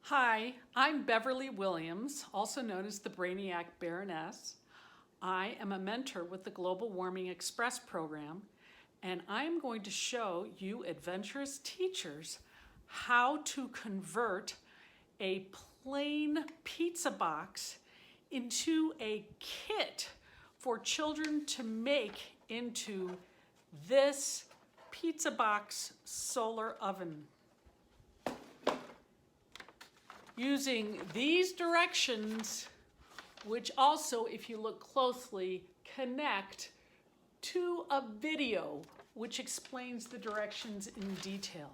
Hi, I'm Beverly Williams, also known as the Brainiac Baroness. I am a mentor with the Global Warming Express program, and I'm going to show you adventurous teachers how to convert a plain pizza box into a kit for children to make into this pizza box solar oven. Using these directions, which also, if you look closely, connect to a video which explains the directions in detail.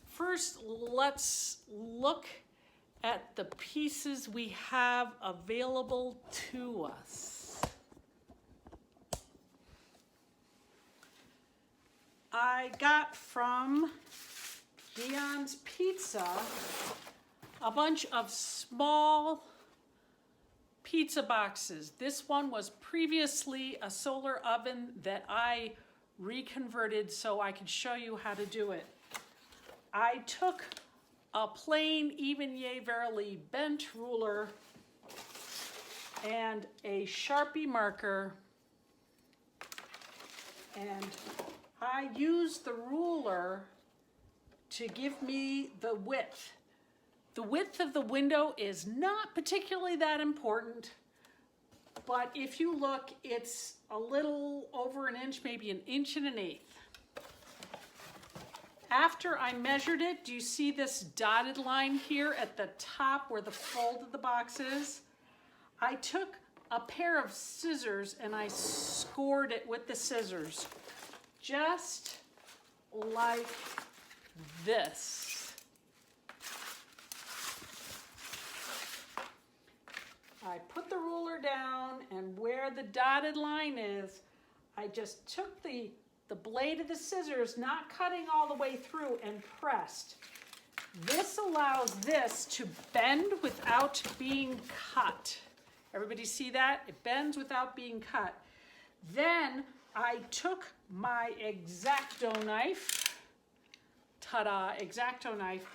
First, let's look at the pieces we have available to us. I got from Dion's Pizza a bunch of small pizza boxes. This one was previously a solar oven that I reconverted so I could show you how to do it. I took a plain even yea verily bent ruler and a Sharpie marker, and I used the ruler to give me the width. The width of the window is not particularly that important, but if you look, it's a little over an inch, maybe an inch and an eighth. After I measured it, do you see this dotted line here at the top where the fold of the box is? I took a pair of scissors and I scored it with the scissors, just like this. I put the ruler down, and where the dotted line is, I just took the blade of the scissors, not cutting all the way through, and pressed. This allows this to bend without being cut. Everybody see that? It bends without being cut. Then I took my X-Acto knife, ta-da, X-Acto knife,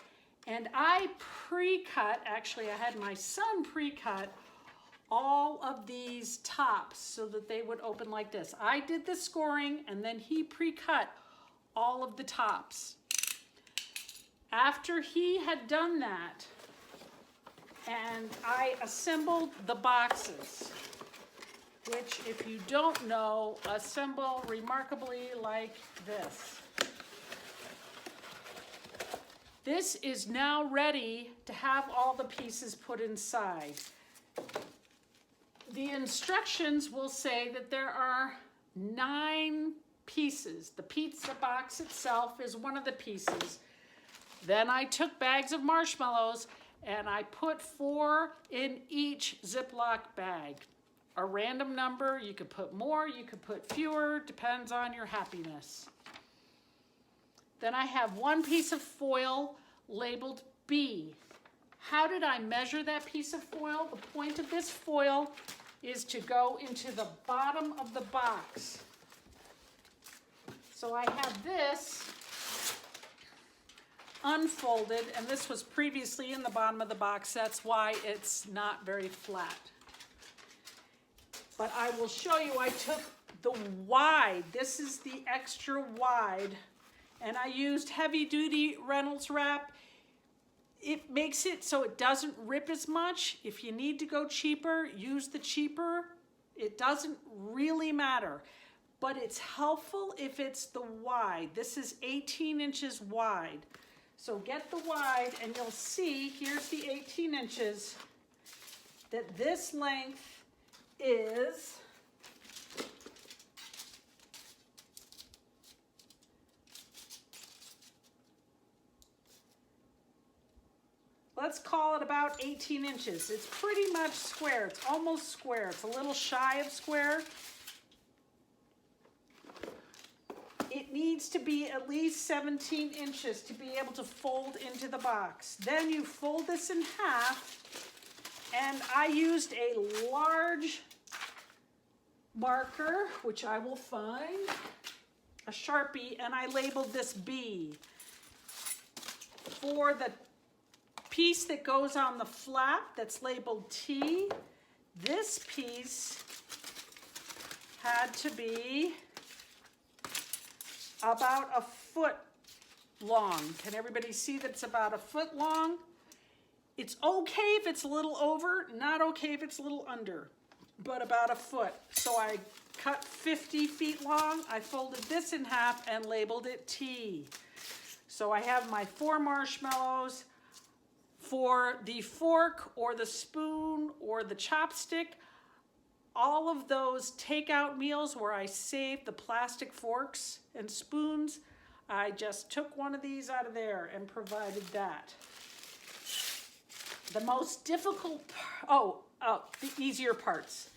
and I pre-cut, actually I had my son pre-cut all of these tops so that they would open like this. I did the scoring and then he pre-cut all of the tops. After he had done that, and I assembled the boxes, which, if you don't know, assemble remarkably like this. This is now ready to have all the pieces put inside. The instructions will say that there are 9 pieces. The pizza box itself is one of the pieces. Then I took bags of marshmallows and I put 4 in each Ziploc bag. A random number, you could put more, you could put fewer, depends on your happiness. Then I have 1 piece of foil labeled B. How did I measure that piece of foil? The point of this foil is to go into the bottom of the box. So I have this unfolded, and this was previously in the bottom of the box. That's why it's not very flat. But I will show you, I took the wide, this is the extra wide, and I used heavy duty Reynolds wrap. It makes it so it doesn't rip as much. If you need to go cheaper, use the cheaper. It doesn't really matter, but it's helpful if it's the wide. This is 18 inches wide. So get the wide and you'll see, here's the 18 inches, that this length is let's call it about 18 inches. It's pretty much square. It's almost square. It's a little shy of square. It needs to be at least 17 inches to be able to fold into the box. Then you fold this in half, and I used a large marker, which I will find, a Sharpie, and I labeled this B for the piece that goes on the flap that's labeled T. This piece had to be about a foot long. Can everybody see that it's about a foot long? It's okay if it's a little over, not okay if it's a little under, but about a foot. So I cut 50 feet long. I folded this in half and labeled it T. So I have my 4 marshmallows. For the fork or the spoon or the chopstick, all of those takeout meals where I saved the plastic forks and spoons, I just took one of these out of there and provided that. The most difficult, the easier parts.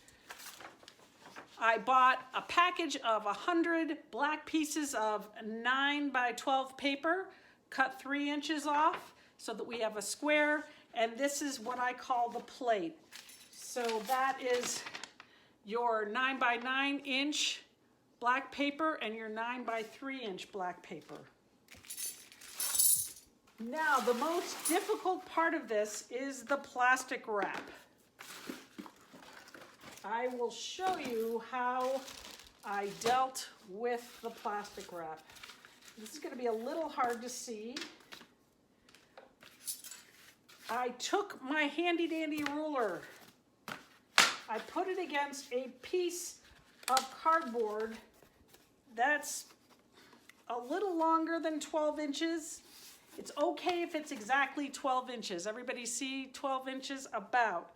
I bought a package of 100 black pieces of 9 by 12 paper, cut 3 inches off so that we have a square, and this is what I call the plate. So that is your 9 by 9 inch black paper and your 9 by 3 inch black paper. Now, the most difficult part of this is the plastic wrap. I will show you how I dealt with the plastic wrap. This is going to be a little hard to see. I took my handy dandy ruler. I put it against a piece of cardboard that's a little longer than 12 inches. It's okay if it's exactly 12 inches. Everybody see 12 inches about.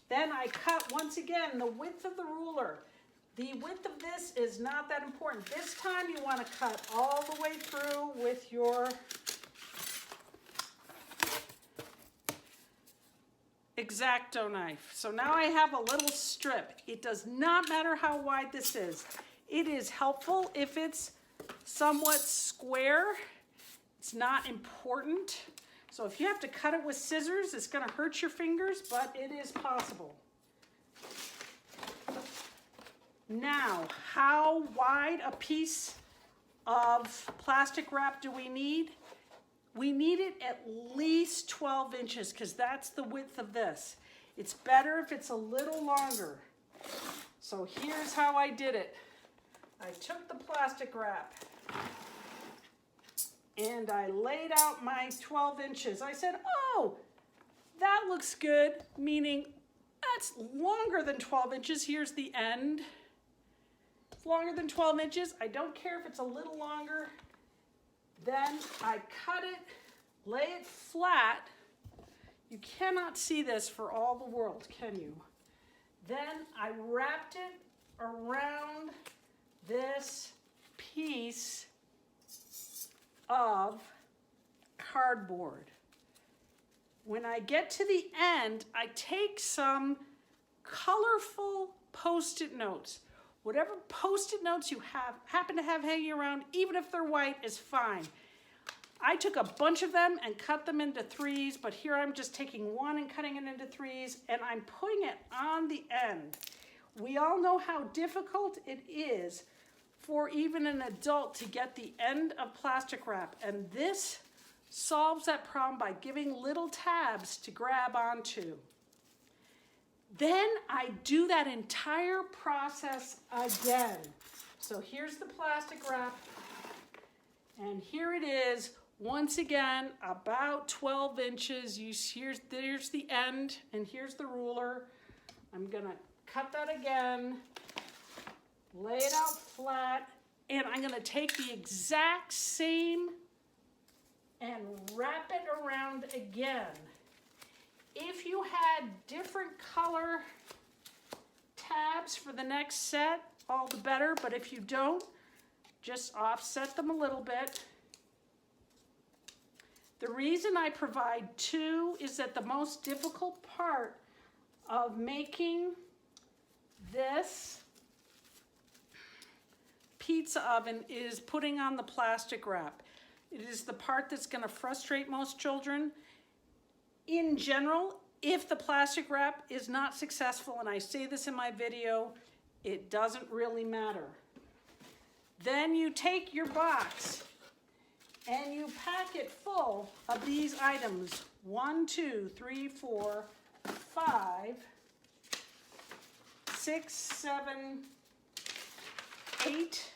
Then I cut, once again, the width of the ruler. The width of this is not that important. This time you want to cut all the way through with your X-Acto knife. So now I have a little strip. It does not matter how wide this is. It is helpful if it's somewhat square. It's not important. So if you have to cut it with scissors, it's going to hurt your fingers, but it is possible. Now, how wide a piece of plastic wrap do we need? We need it at least 12 inches because that's the width of this. It's better if it's a little longer. So here's how I did it. I took the plastic wrap and I laid out my 12 inches. I said, oh, that looks good, meaning that's longer than 12 inches. Here's the end. It's longer than 12 inches. I don't care if it's a little longer. Then I cut it, lay it flat. You cannot see this for all the world, can you? Then I wrapped it around this piece of cardboard. When I get to the end, I take some colorful Post-it notes. Whatever Post-it notes you happen to have hanging around, even if they're white, is fine. I took a bunch of them and cut them into 3s, but here I'm just taking one and cutting it into 3s, and I'm putting it on the end. We all know how difficult it is for even an adult to get the end of plastic wrap, and this solves that problem by giving little tabs to grab onto. Then I do that entire process again. So here's the plastic wrap, and here it is, once again, about 12 inches. There's the end, and here's the ruler. I'm gonna cut that again, lay it out flat, and I'm gonna take the exact same and wrap it around again. If you had different color tabs for the next set, all the better, but if you don't, just offset them a little bit. The reason I provide 2 is that the most difficult part of making this pizza oven is putting on the plastic wrap. It is the part that's going to frustrate most children. In general, if the plastic wrap is not successful, and I say this in my video, it doesn't really matter. Then you take your box and you pack it full of these items. 1, 2, 3, 4, 5, 6, 7, 8,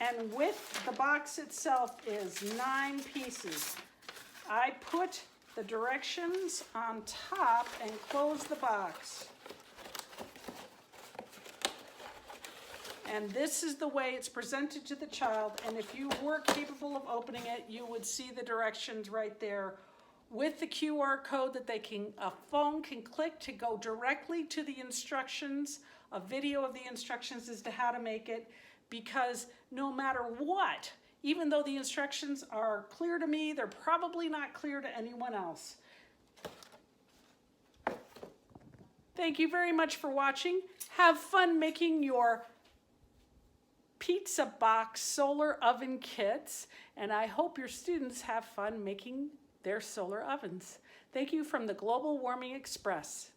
and with the box itself is 9 pieces. I put the directions on top and close the box. And this is the way it's presented to the child, and if you were capable of opening it, you would see the directions right there with the QR code that a phone can click to go directly to the instructions, a video of the instructions as to how to make it, because no matter what, even though the instructions are clear to me, they're probably not clear to anyone else. Thank you very much for watching. Have fun making your pizza box solar oven kits, and I hope your students have fun making their solar ovens. Thank you from the Global Warming Express.